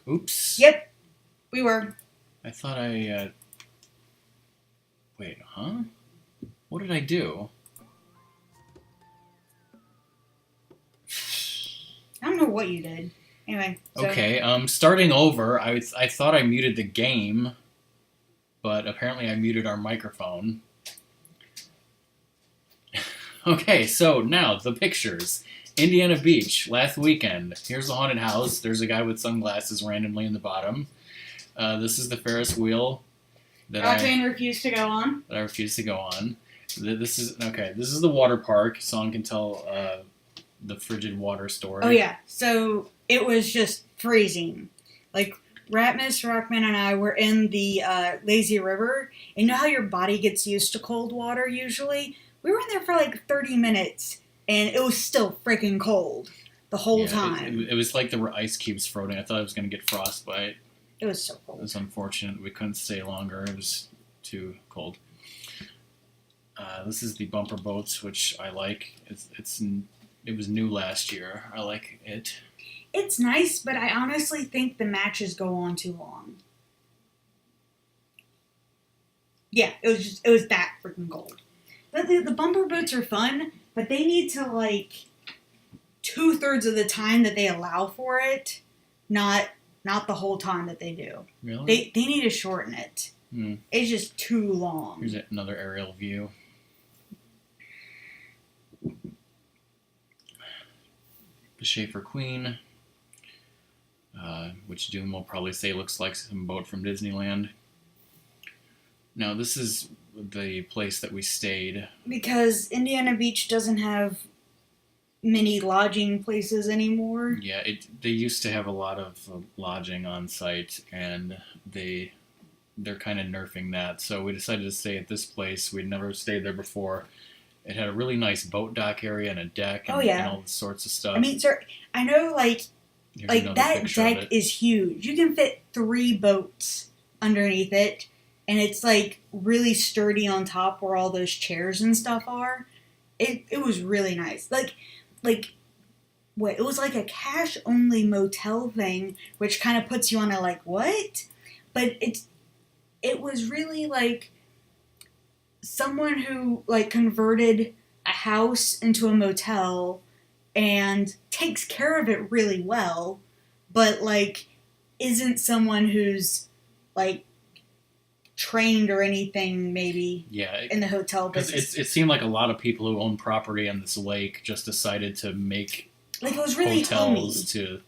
Oops. Yep, we were. I thought I. Wait, huh? What did I do? I don't know what you did. Anyway. So. Okay, starting over, I thought I muted the game, but apparently I muted our microphone. Okay, so now the pictures. Indiana Beach, last weekend. Here's the haunted house. There's a guy with sunglasses randomly in the bottom. This is the Ferris wheel that Roxanne refused to go on. I refuse to go on. This is the water park. Song can tell the frigid water story. Oh yeah, so it was just freezing. Like Ratmus, Rockman, and I were in the lazy river. And you know how your body gets used to cold water usually? We were in there for like 30 minutes, and it was still freaking cold the whole time. It was like there were ice cubes floating. I thought I was going to get frostbite. It was so cold. It was unfortunate. We couldn't stay longer. It was too cold. This is the bumper boats, which I like. It was new last year. I like it. It's nice, but I honestly think the matches go on too long. Yeah, it was that freaking cold. But the bumper boats are fun, but they need to, like, 2/3 of the time that they allow for it, not the whole time that they do. Really? They need to shorten it. It's just too long. Here's another aerial view. The Schaefer Queen, which Doom will probably say looks like some boat from Disneyland. Now, this is the place that we stayed. Because Indiana Beach doesn't have many lodging places anymore. Yeah, they used to have a lot of lodging on site, and they're kind of nerfing that. So we decided to stay at this place. We'd never stayed there before. It had a really nice boat dock area and a deck and, and all sorts of stuff. I mean, sir, I know, like that deck is huge. You can fit 3 boats underneath it, and it's like really sturdy on top where all those chairs and stuff are. It was really nice. It was like a cash only motel thing, which kind of puts you on a like what? But it was really like someone who like converted a house into a motel and takes care of it really well, but like isn't someone who's like trained or anything maybe in the hotel business. It seemed like a lot of people who own property on this lake just decided to make like it was really hotels homey.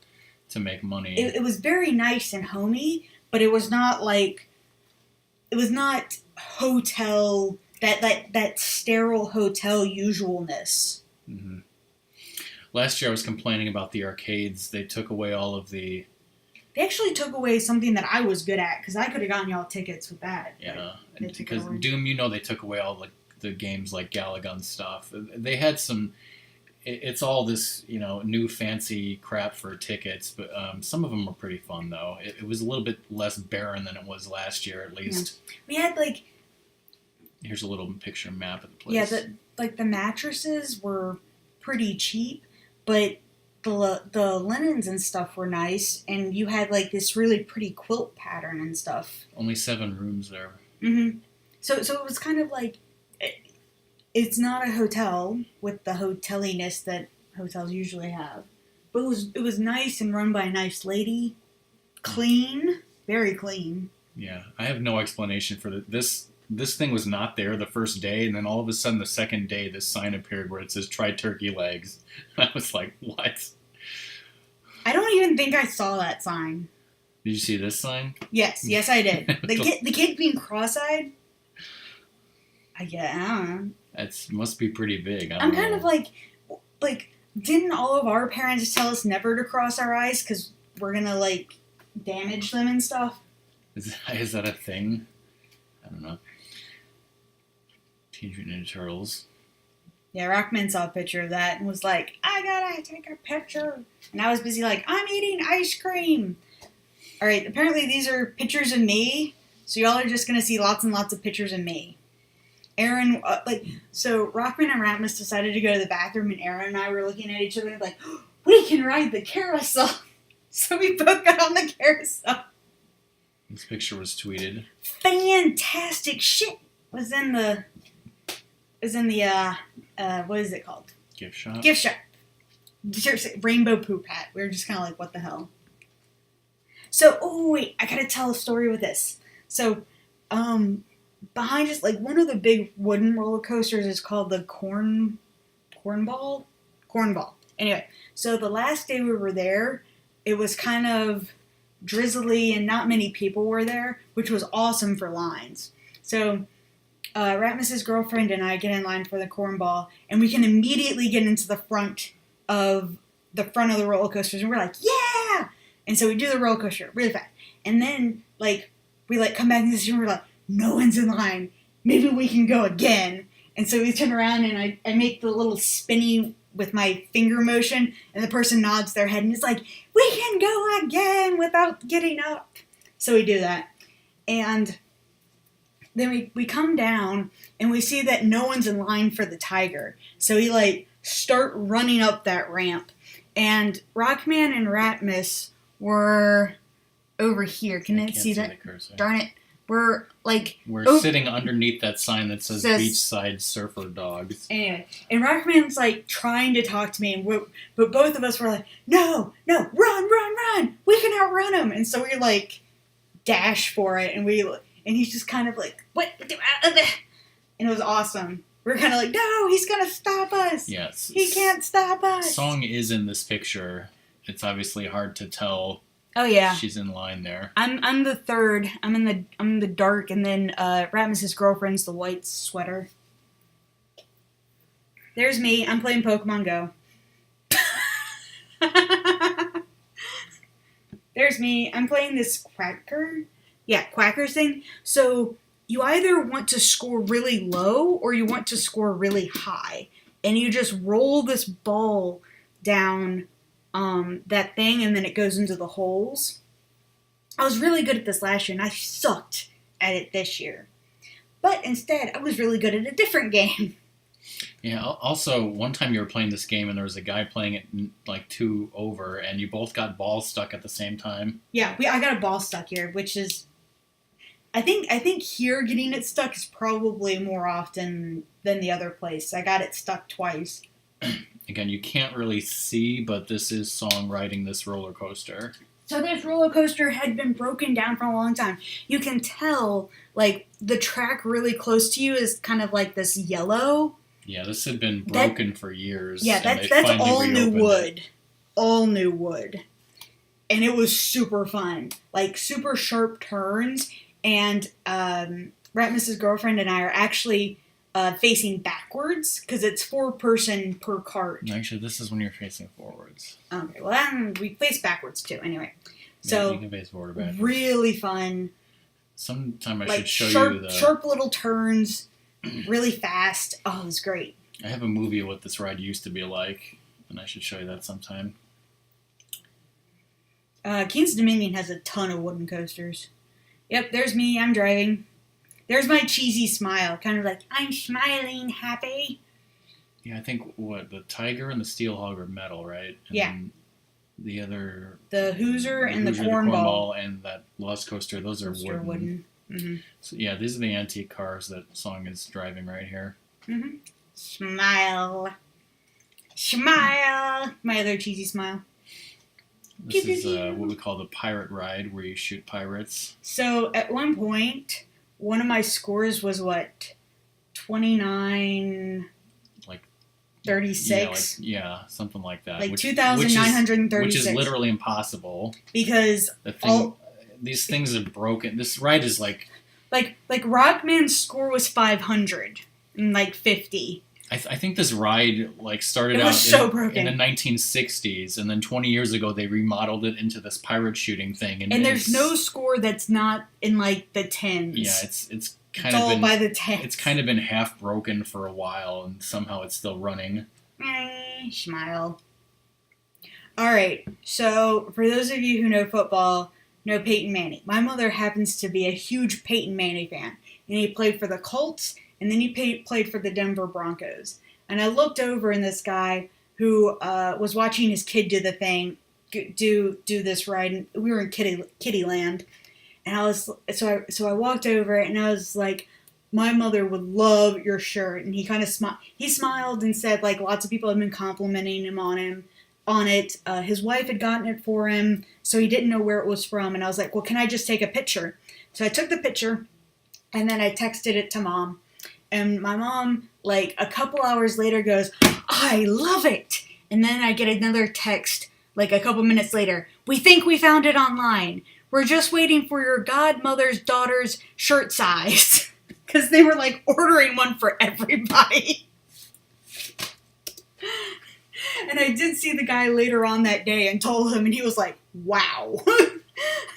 to make money. It was very nice and homey, but it was not hotel that sterile hotel usualness. Mm-hmm. Last year I was complaining about the arcades. They took away all of the... They actually took away something that I was good at, because I could have gotten y'all tickets with that. Yeah, because Doom, they took away all the games like Galaga stuff. They had some... It's all this, new fancy crap for tickets, but some of them were pretty fun, though. It was a little bit less barren than it was last year, at least. Yeah. We had, Here's a little picture map of the place. Yeah, the mattresses were pretty cheap, but the linens and stuff were nice, and you had, this really pretty quilt pattern and stuff. Only 7 rooms there. Mm-hmm. So it was kind of like... It's not a hotel with the hoteliness that hotels usually have. But it was nice and run by a nice lady. Clean. Very clean. Yeah. I have no explanation for this. This thing was not there the first day, and then all of a sudden the second day this sign appeared where it says try turkey legs. I was like, what? I don't even think I saw that sign. Did you see this sign? Yes I did. The kid being cross-eyed? I don't know. That must be pretty big. I'm kind of like, didn't all of our parents tell us never to cross our eyes because we're going to, damage them and stuff? Is that a thing? I don't know. Teenage Mutant Ninja Turtles. Yeah, Rockman saw a picture of that and was like, I gotta take a picture. And I was busy I'm eating ice cream. All right, apparently these are pictures of me, so y'all are just going to see lots and lots of pictures of me. Aaron, so Rockman and Ratmus decided to go to the bathroom, and Aaron and I were looking at each other we can ride the carousel. So we both got on the carousel. This picture was tweeted. Fantastic shit was in the what is it called? Gift shop. Gift shop. Rainbow poop hat. We were just kind of like, what the hell? So, oh wait, I gotta tell a story with this. So, behind us, like one of the big wooden roller coasters is called the Cornball. Anyway, so the last day we were there, it was kind of drizzly and not many people were there, which was awesome for lines. So, Ratmus's girlfriend and I get in line for the cornball, and we can immediately get into the front of the roller coasters, and we're like, yeah! And so we do the roller coaster really fast. And then, like, we, like, come back in this room, and we're like, no one's in line. Maybe we can go again. And so we turn around, and I make the little spinny with my finger motion, and the person nods their head, and it's like, we can go again without getting up. So we do that. And then we come down, and we see that no one's in line for the tiger. So we, like, start running up that ramp. And Rockman and Ratmus were over here. Can I see that? Darn it. We're sitting underneath that sign that says Beachside Surfer Dogs. Anyway, and Rockman's like trying to talk to me, but both of us were like, no, run. We can outrun him. And so we like dash for it, and he's just kind of like, what? And it was awesome. We're kind of like, no, he's going to stop us. Yes. He can't stop us. Song is in this picture. It's obviously hard to tell. Oh, yeah. She's in line there. I'm the third. I'm in the dark, and then Ratmus's girlfriend's the white sweater. There's me. I'm playing Pokemon Go. There's me. I'm playing this Quackers thing. So you either want to score really low or you want to score really high. And you just roll this ball down that thing, and then it goes into the holes. I was really good at this last year, and I sucked at it this year. But instead, I was really good at a different game. Yeah, also, one time you were playing this game, and there was a guy playing it like 2 over, and you both got balls stuck at the same time. Yeah, I got a ball stuck here, which is... I think here getting it stuck is probably more often than the other place. I got it stuck twice. Again, you can't really see, but this is Song riding this roller coaster. So this roller coaster had been broken down for a long time. You can tell, like, the track really close to you is kind of like this yellow. Yeah, this had been broken for years. Yeah, that's all new wood. All new wood. And it was super fun. Like, super sharp turns. And Ratmus's girlfriend and I are actually facing backwards because it's 4-person per cart. Actually, this is when you're facing forwards. Okay, well, then we face backwards too. Anyway, so yeah, you can face forward or backwards. Really fun. Sometime I should show you the sharp little turns, really fast. Oh, it was great. I have a movie of what this ride used to be like, and I should show you that sometime. King's Dominion has a ton of wooden coasters. Yep, there's me. I'm driving. There's my cheesy smile, kind of like, I'm smiling, happy. Yeah, I think, the Tiger and the Steel Hog are metal, right? And yeah. The other... The Hoosier and the Cornball. And that Lost Coaster, those are wooden. Mm-hmm. So, yeah, these are the antique cars that Song is driving right here. Mm-hmm. Smile. Smile. My other cheesy smile. This is what we call the pirate ride, where you shoot pirates. So, at one point... One of my scores was 29, like 36. Yeah, something like that. Like 2,936. Which is literally impossible. Because these things are broken. This ride is like Rockman's score was 500 and like 50. I think this ride started out in the 1960s, and then 20 years ago they remodeled it into this pirate shooting thing. And there's no score that's not in like the tens. Yeah, it's kind of all by the tens. It's kind of been half broken for a while, and somehow it's still running. Smile. All right, so for those of you who know football, know Peyton Manning. My mother happens to be a huge Peyton Manning fan, and he played for the Colts. And then he played for the Denver Broncos. And I looked over, and this guy who was watching his kid do the thing do this ride. And we were in Kittyland, and I walked over and I was like, my mother would love your shirt. And he kind of smiled and said like lots of people had been complimenting him on it. His wife had gotten it for him, so he didn't know where it was from. And I was like, well, can I just take a picture? So I took the picture, and then I texted it to Mom. And my mom, like a couple hours later, goes, I love it. And then I get another text, like a couple minutes later. We think we found it online. We're just waiting for your godmother's daughter's shirt size. Because they were like ordering one for everybody. And I did see the guy later on that day and told him, and he was like, wow.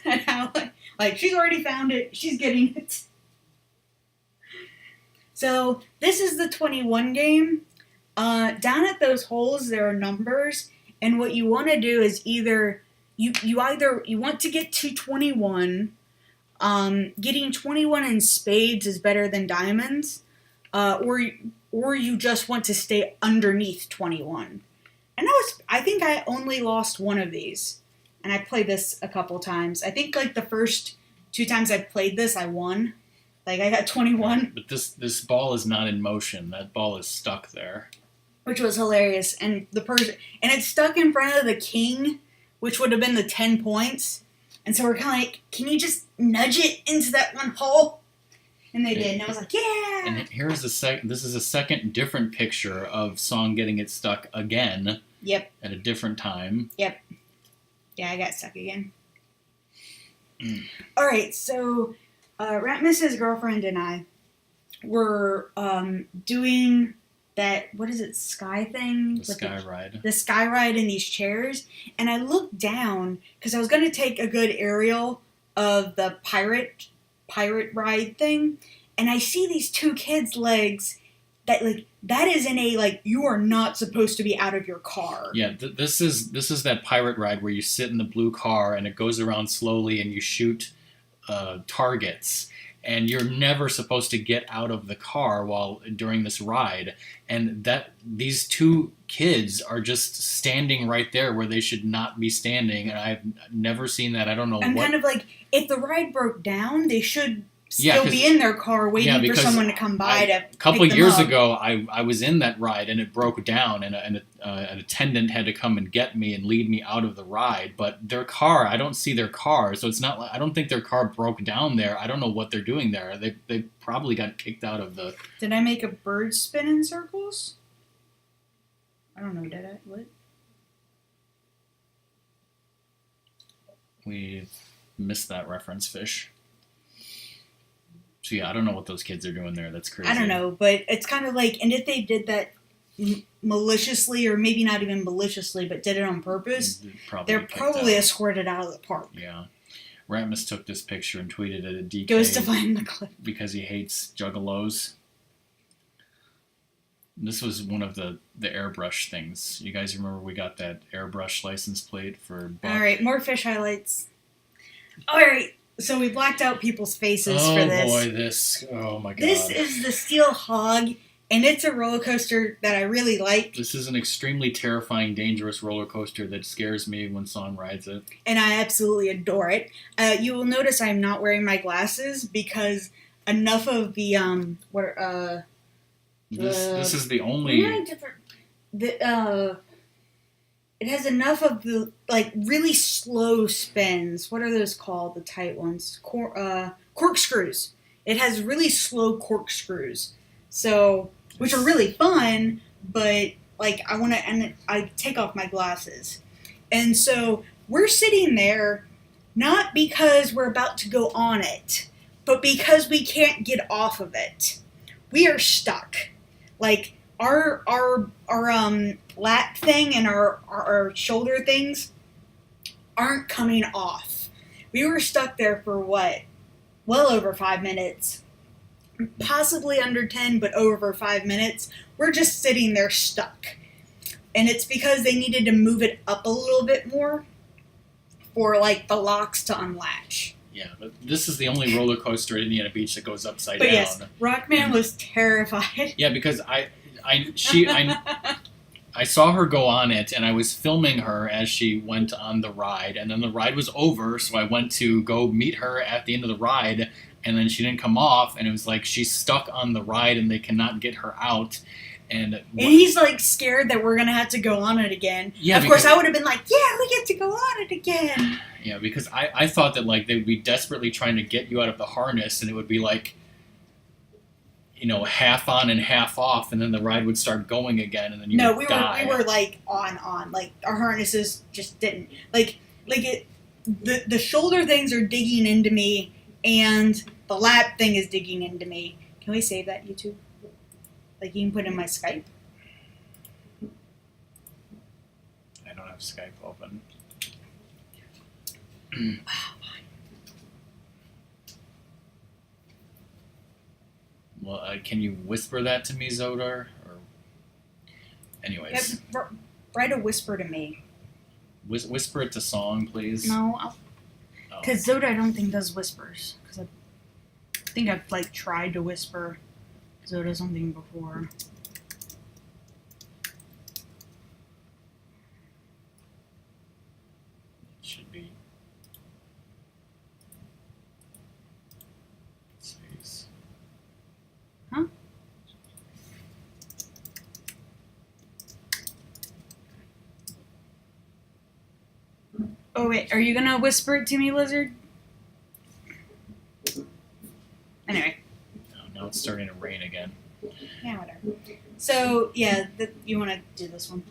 And how, like, she's already found it. She's getting it. So this is the 21 game. Down at those holes, there are numbers. And what you want to do is either you want to get to 21. Getting 21 in spades is better than diamonds. Or you just want to stay underneath 21. And I think I only lost one of these. And I played this a couple times. I think like the first 2 times I played this, I won. Like I got 21. But this ball is not in motion. That ball is stuck there. Which was hilarious. And it's stuck in front of the king, which would have been the 10 points. And so we're kind of like, can you just nudge it into that one hole? And they did. And I was like, yeah. And here's this is a second different picture of Song getting it stuck again. Yep. At a different time. Yep. Yeah, I got stuck again. All right, so Ratmus's girlfriend and I were doing that, what is it, sky thing? The sky ride. The sky ride in these chairs. And I looked down because I was going to take a good aerial of the pirate ride thing. And I see these 2 kids' legs that is in a, like, you are not supposed to be out of your car. Yeah, this is that pirate ride where you sit in the blue car and it goes around slowly and you shoot targets. And you're never supposed to get out of the car during this ride. And these 2 kids are just standing right there where they should not be standing. And I've never seen that. I don't know. I'm kind of like, if the ride broke down, they should still be in their car waiting for someone to come by to pick them up. A couple years ago, I was in that ride and it broke down, and an attendant had to come and get me and lead me out of the ride. But their car, I don't see their car, so it's not like, I don't think their car broke down there. I don't know what they're doing there. They probably got kicked out of the. Did I make a bird spin in circles? I don't know. Did I? What? We missed that reference, Fish. So yeah, I don't know what those kids are doing there. That's crazy. I don't know, but it's kind of like, and if they did that maliciously, or maybe not even maliciously, but did it on purpose, they're probably escorted out of the park. Yeah. Ratmus took this picture and tweeted it at DK. Goes to find the clip. Because he hates juggalos. This was one of the airbrush things. You guys remember we got that airbrush license plate for Buck? All right, more fish highlights. All right. So we blacked out people's faces for this. Oh my god. This is the Steel Hog, and it's a roller coaster that I really like. This is an extremely terrifying, dangerous roller coaster that scares me when Song rides it. And I absolutely adore it. You will notice I'm not wearing my glasses because enough of the, this is the only... It has enough of the, like, really slow spins. What are those called? The tight ones. Corkscrews. It has really slow corkscrews. So, which are really fun, but, like, I take off my glasses. And so, we're sitting there, not because we're about to go on it, but because we can't get off of it. We are stuck. Like, our lat thing and our shoulder things aren't coming off. We were stuck there for what? Well over 5 minutes. Possibly under 10, but over 5 minutes. We're just sitting there stuck. And it's because they needed to move it up a little bit more for, like, the locks to unlatch. Yeah, but this is the only roller coaster at Indiana Beach that goes upside down. But yes, Rockman was terrified. Yeah, because I I saw her go on it, and I was filming her as she went on the ride, and then the ride was over, so I went to go meet her at the end of the ride, and then she didn't come off, and it was like she's stuck on the ride and they cannot get her out. And he's like scared that we're gonna have to go on it again. Yeah, of course I would have been like, yeah, we get to go on it again. Yeah, because I thought that like they would be desperately trying to get you out of the harness, and it would be like, you know, half on and half off, and then the ride would start going again, and then you would die. We were like on, like our harnesses just didn't the shoulder things are digging into me, and the lap thing is digging into me. Can we save that, YouTube? Like, you can put in my Skype. I don't have Skype open. Well, can you whisper that to me, Zodar? Or, anyways, write a whisper to me. Whisper it to Song, please. No, because Zodar I don't think does whispers. Because I think I've like tried to whisper Zoda something before. Should be. Space. Huh? Oh wait, are you gonna whisper it to me, Lizard? Anyway. Now it's starting to rain again. Yeah, whatever. So, yeah, you want to do this one?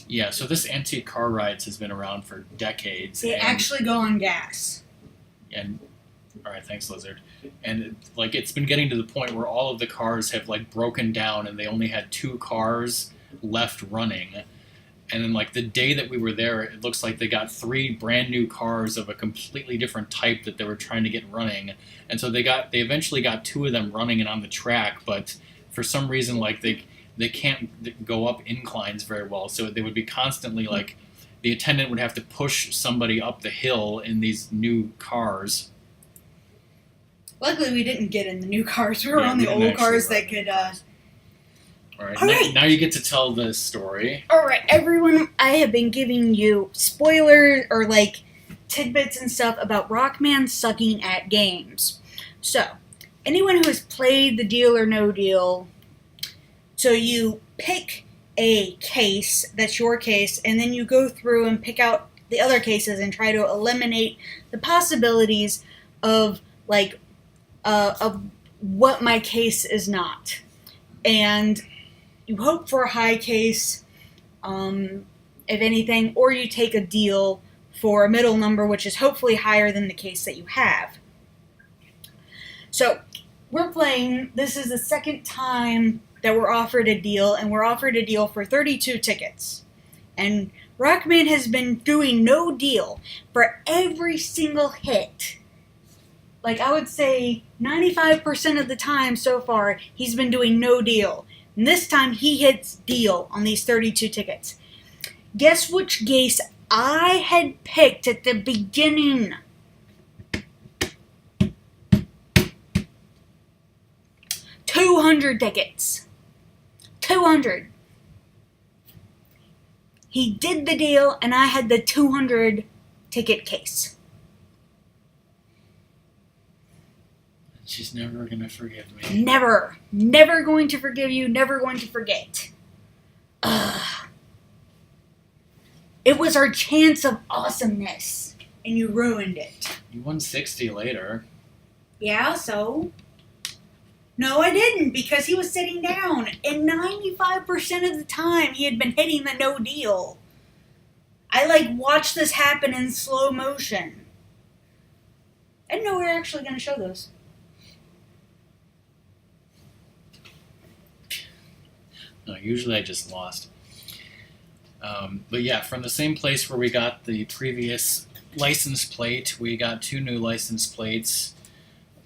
Yeah, so this antique car rides has been around for decades. They actually go on gas. And, alright, thanks, Lizard. And, like, it's been getting to the point where all of the cars have, like, broken down and they only had 2 cars left running. And then, like, the day that we were there, it looks like they got 3 brand new cars of a completely different type that they were trying to get running. And so they eventually got 2 of them running and on the track, but for some reason, like, they can't go up inclines very well. So they would be constantly, like, the attendant would have to push somebody up the hill in these new cars. Luckily, we didn't get in the new cars. We were on the old cars that could... All right, now you get to tell the story. All right, everyone, I have been giving you spoilers or, like, tidbits and stuff about Rockman sucking at games. So, anyone who has played the Deal or No Deal, so you pick a case that's your case, and then you go through and pick out the other cases and try to eliminate the possibilities of, like, of what my case is not. And you hope for a high case, if anything, or you take a deal for a middle number, which is hopefully higher than the case that you have. So, we're playing, this is the second time that we're offered a deal, and we're offered a deal for 32 tickets. And Rockman has been doing no deal for every single hit. Like, I would say 95% of the time so far, he's been doing no deal. And this time, he hits deal on these 32 tickets. Guess which case I had picked at the beginning? $200 tickets. 200. He did the deal, and I had the 200 ticket case. She's never going to forgive me. Never. Never going to forgive you. Never going to forget. It was our chance of awesomeness, and you ruined it. You won 60 later. Yeah, so? No, I didn't, because he was sitting down, and 95% of the time he had been hitting the no deal. I, like, watched this happen in slow motion. I didn't know we were actually going to show those. No, usually I just lost. But yeah, from the same place where we got the previous license plate, we got 2 new license plates.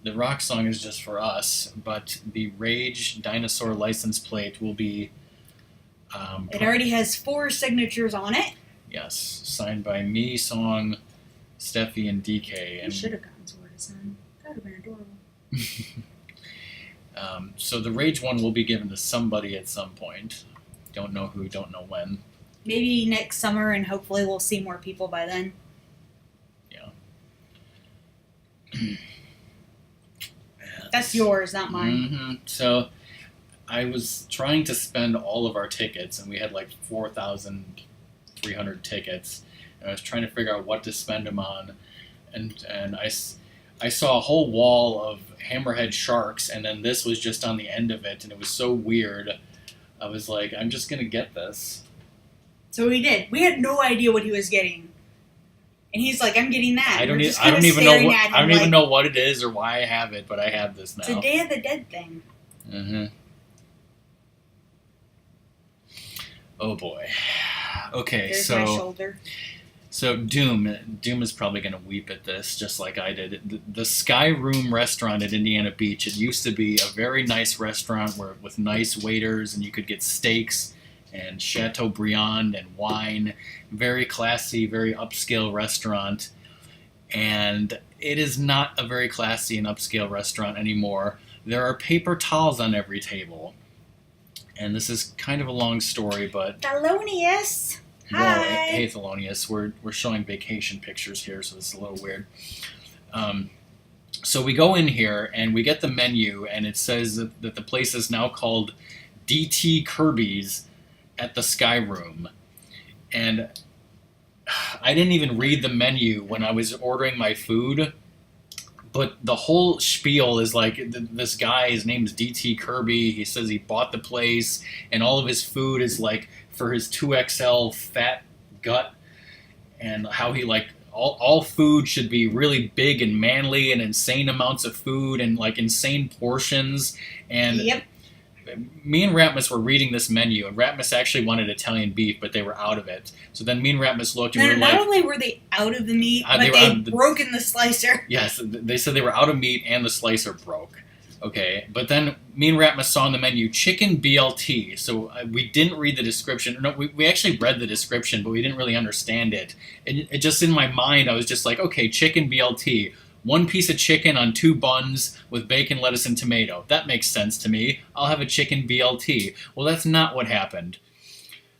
The RockSong is just for us, but the Rage Dinosaur license plate will be... it already has 4 signatures on it. Yes, signed by me, Song, Steffi, and DK. And should have gotten Sword to sign. That would have been adorable. So the Rage one will be given to somebody at some point. don't know who, don't know when. Maybe next summer, and hopefully we'll see more people by then. Yeah. That's yours, not mine. Mm-hmm. So I was trying to spend all of our tickets, and we had like 4,300 tickets, and I was trying to figure out what to spend them on, and I saw a whole wall of hammerhead sharks, and then this was just on the end of it, and it was so weird. I was like, I'm just gonna get this. So we did. We had no idea what he was getting. And he's like, I'm getting that. I don't even know what it is or why I have it, but I have this now. It's a Day of the Dead thing. Mm-hmm. Oh boy. Okay, There's my shoulder. So Doom is probably going to weep at this, just like I did. The Sky Room restaurant at Indiana Beach, it used to be a very nice restaurant with nice waiters, and you could get steaks and Chateaubriand and wine. Very classy, very upscale restaurant. And it is not a very classy and upscale restaurant anymore. There are paper towels on every table. And this is kind of a long story, but... Thelonious! Well, Hi! hey, Thelonious. We're showing vacation pictures here, so this is a little weird. So we go in here, and we get the menu, and it says that the place is now called DT Kirby's at the Sky Room. And I didn't even read the menu when I was ordering my food, but the whole spiel is like, this guy, his name's DT Kirby, he says he bought the place, and all of his food is like for his 2XL fat gut, and how he like, all food should be really big and manly, and insane amounts of food, and like insane portions, and... Yep. Me and Ratmus were reading this menu, and Ratmus actually wanted Italian beef, but they were out of it. So then me and Ratmus looked, and we were like... Not only were they out of the meat, but they'd broken the slicer. Yes, they said they were out of meat, and the slicer broke. Okay, but then me and Ratmus saw on the menu, chicken BLT. So we didn't read the description. No, we actually read the description, but we didn't really understand it. It just, in my mind, I was just like, okay, chicken BLT. 1 piece of chicken on 2 buns with bacon, lettuce, and tomato. That makes sense to me. I'll have a chicken BLT. Well, that's not what happened.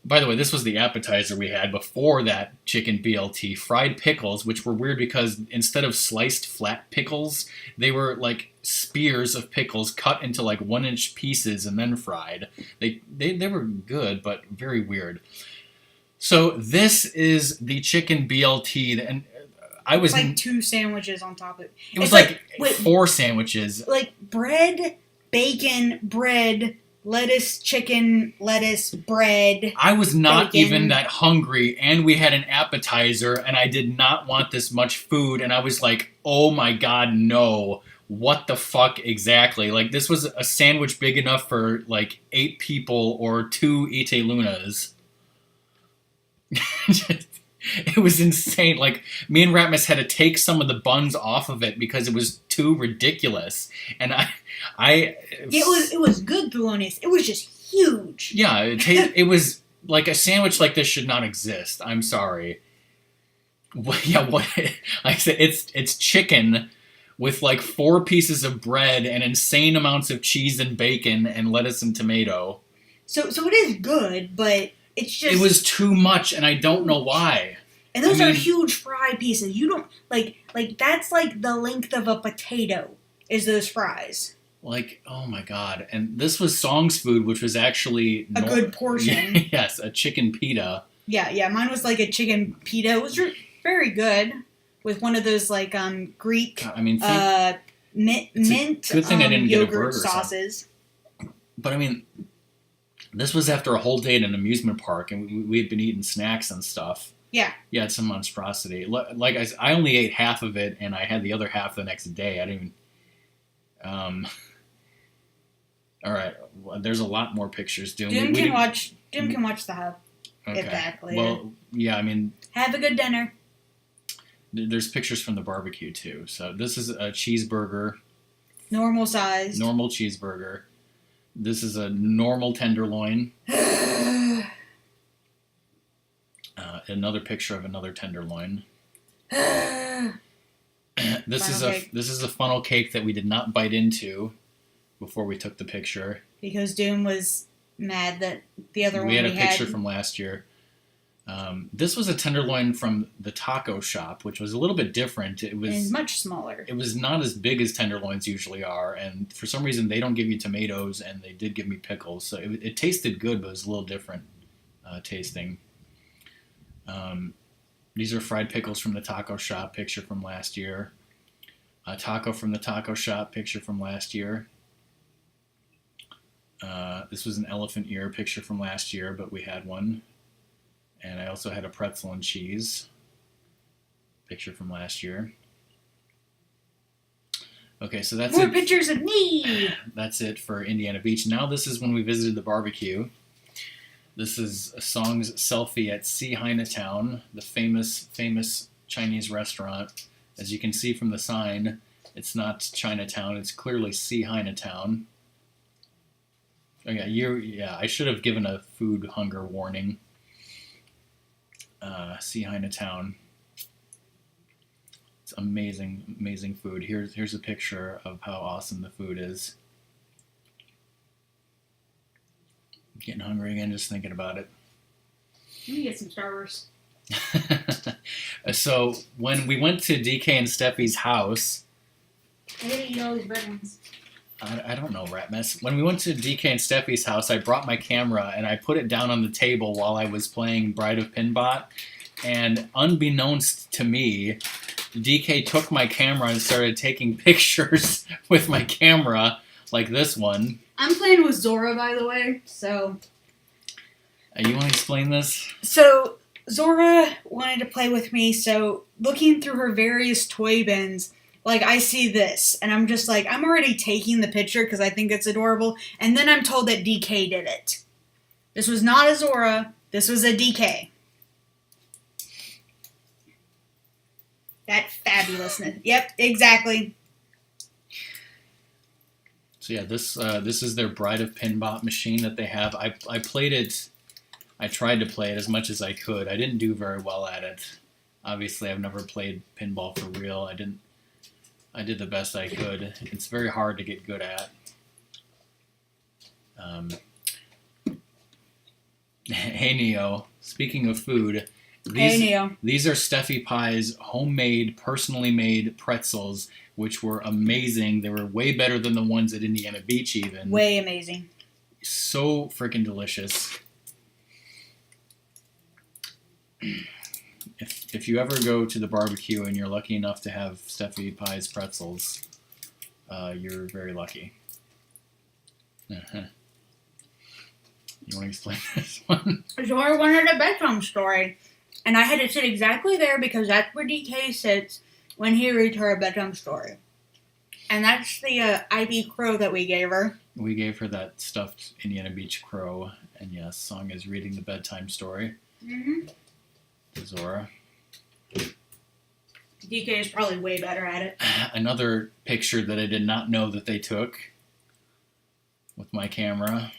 By the way, this was the appetizer we had before that chicken BLT. Fried pickles, which were weird because instead of sliced flat pickles, they were like spears of pickles cut into like 1-inch pieces and then fried. They were good, but very weird. So this is the chicken BLT, and I was like 2 sandwiches on top of it. It was like 4 sandwiches. Like bread, bacon, bread, lettuce, chicken, lettuce, bread. I was not even that hungry, and we had an appetizer, and I did not want this much food, and I was like, oh my god, no. What the fuck exactly? Like, this was a sandwich big enough for like 8 people or 2 Ite Lunas. It was insane. Like, me and Ratmus had to take some of the buns off of it because it was too ridiculous. And it was good, Thelonious. It was just huge. Yeah, it was like a sandwich like this should not exist. I'm sorry. What like I said, it's chicken with like 4 pieces of bread and insane amounts of cheese and bacon and lettuce and tomato. So it is good, but it's just... It was too much, and I don't know why. And those are huge fry pieces. You don't... Like, that's like the length of a potato, is those fries. Like, oh my god. And this was Song's food, which was actually... a good portion. Yes, a chicken pita. Yeah, mine was like a chicken pita. It was very good. With one of those, like, Greek... I mean, mint good thing I didn't get a burger sauces. But I mean... This was after a whole day at an amusement park, and we had been eating snacks and stuff. Yeah. Yeah, it's some monstrosity. Like I only ate half of it, and I had the other half the next day. I didn't even... All right. Well, there's a lot more pictures. Jim can watch the Hub. Okay. Get back later. Well, yeah, I mean... Have a good dinner. There's pictures from the barbecue, too. So this is a cheeseburger. Normal size. Normal cheeseburger. This is a normal tenderloin. Another picture of another tenderloin. This is a funnel cake that we did not bite into before we took the picture. Because Doom was mad that the other We one had a picture from last year. This was a tenderloin from the taco shop, which was a little bit different. It was and much smaller. It was not as big as tenderloins usually are, and for some reason they don't give you tomatoes, and they did give me pickles, so it tasted good, but it was a little different tasting. These are fried pickles from the taco shop, picture from last year. A taco from the taco shop, picture from last year. This was an elephant ear, picture from last year, but we had one. And I also had a pretzel and cheese, picture from last year. Okay, so that's more it. pictures of me. That's it for Indiana Beach. Now this is when we visited the barbecue. This is a Song's selfie at Sea Chinatown, the famous Chinese restaurant. As you can see from the sign, it's not Chinatown. It's clearly Sea Chinatown. Oh yeah, I should have given a food hunger warning. Sea Chinatown. It's amazing food. Here's a picture of how awesome the food is. I'm getting hungry again just thinking about it. Let me get some Starburst. So when we went to DK and Steffi's house, I didn't eat all these bread ones. I don't know, rat mess. When we went to DK and Steffi's house, I brought my camera and I put it down on the table while I was playing Bride of Pinbot. And unbeknownst to me, DK took my camera and started taking pictures with my camera, like this one. I'm playing with Zora, by the way, so... You want to explain this? So, Zora wanted to play with me, so looking through her various toy bins, like, I see this, and I'm just like, I'm already taking the picture because I think it's adorable, and then I'm told that DK did it. This was not a Zora, this was a DK. That fabulousness. Yep, exactly. So yeah, this is their Bride of Pinbot machine that they have. I played it. I tried to play it as much as I could. I didn't do very well at it. Obviously, I've never played pinball for real. I did the best I could. It's very hard to get good at. Hey Neo, speaking of food, these are Steffi Pie's homemade, personally made pretzels, which were amazing. They were way better than the ones at Indiana Beach even. Way amazing. So freaking delicious. If you ever go to the barbecue and you're lucky enough to have Steffi Pie's pretzels, you're very lucky. Uh-huh. You want to explain this one? Zora wanted a bedtime story, and I had to sit exactly there because that's where DK sits when he reads her a bedtime story. And that's the IB crow that we gave her. We gave her that stuffed Indiana Beach crow, and yes, Song is reading the bedtime story. Mm-hmm. Zora. DK is probably way better at it. Another picture that I did not know that they took with my camera.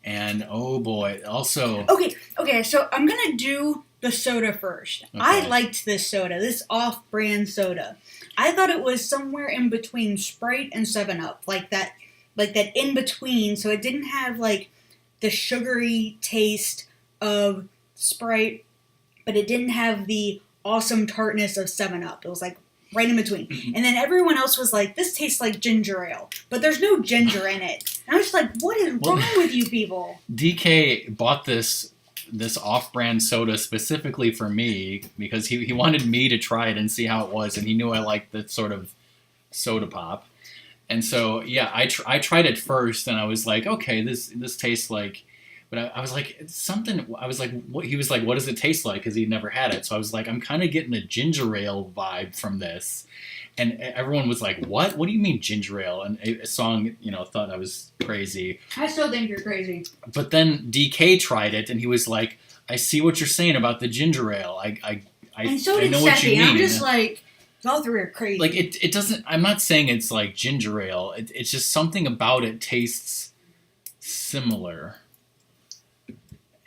And oh boy, also... Okay, so I'm going to do the soda first. Okay. I liked this soda, this off-brand soda. I thought it was somewhere in between Sprite and 7-Up, like that in between, so it didn't have like the sugary taste of Sprite, but it didn't have the awesome tartness of 7-Up. It was like right in between. And then everyone else was like, this tastes like ginger ale, but there's no ginger in it. And I was just like, what is wrong with you people? DK bought this off-brand soda specifically for me because he wanted me to try it and see how it was, and he knew I liked that sort of soda pop. And so, yeah, I tried it first, and I was like, okay, this tastes like... But I was like, something... I was like, what? He was like, what does it taste like? Because he'd never had it. So I was like, I'm kind of getting a ginger ale vibe from this. And everyone was like, what? What do you mean ginger ale? And a Song, thought I was crazy. I still think you're crazy. But then DK tried it, and he was like, I see what you're saying about the ginger ale. And so did Steffi. I'm just like... All three are crazy. Like, it doesn't... I'm not saying it's like ginger ale. It's just something about it tastes similar.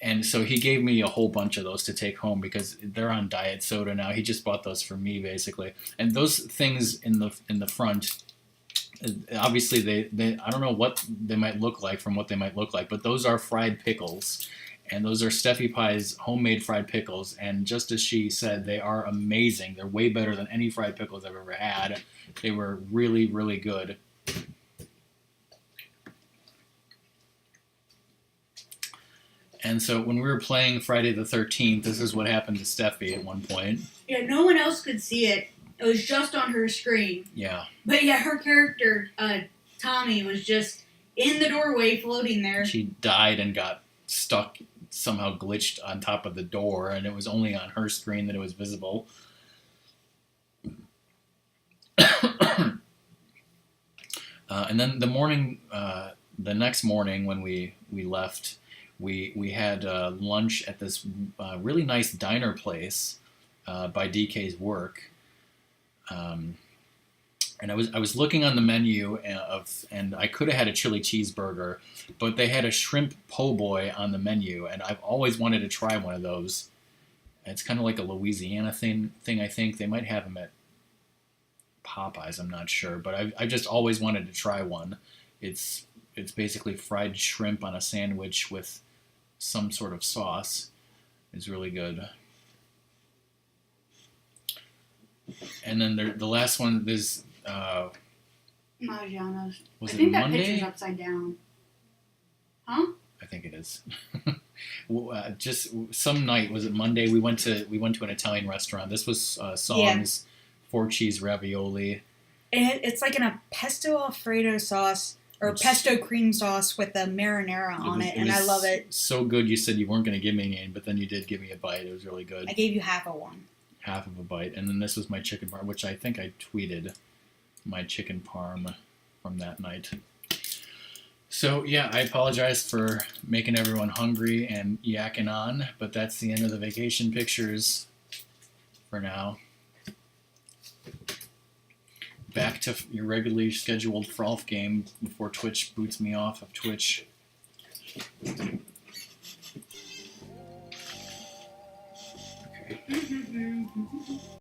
And so he gave me a whole bunch of those to take home because they're on diet soda now. He just bought those for me, basically. And those things in the front Obviously, they I don't know what they might look like from what they might look like, but those are fried pickles. And those are Steffi Pie's homemade fried pickles. And just as she said, they are amazing. They're way better than any fried pickles I've ever had. They were really, really good. And so when we were playing Friday the 13th, this is what happened to Steffi at one point. Yeah, no one else could see it. It was just on her screen. Yeah. But yeah, her character, Tommy, was just in the doorway floating there. She died and got stuck, somehow glitched on top of the door, and it was only on her screen that it was visible. And then the next morning when we left, we had lunch at this really nice diner place by DK's work. And I was looking on the menu and I could have had a chili cheeseburger, but they had a shrimp po' boy on the menu, and I've always wanted to try one of those. It's kind of like a Louisiana thing. I think they might have them at Popeyes. I'm not sure, but I just always wanted to try one. It's basically fried shrimp on a sandwich with some sort of sauce. It's really good. And then the last one is Maggiano's. Was I it think that Monday? picture's upside down. Huh? I think it is. Just some night, was it Monday? We went to an Italian restaurant. This was Song's 4-cheese ravioli. It's like in a pesto Alfredo sauce or pesto cream sauce with a marinara on it, and I love it. So good. You said you weren't going to give me any, but then you did give me a bite. It was really good. I gave you half of one. Half of a bite, and then this was my chicken parm, which I think I tweeted my chicken parm from that night. So yeah, I apologize for making everyone hungry and yakking on, but that's the end of the vacation pictures for now. Back to your regularly scheduled Frolf game before Twitch boots me off of Twitch. Okay.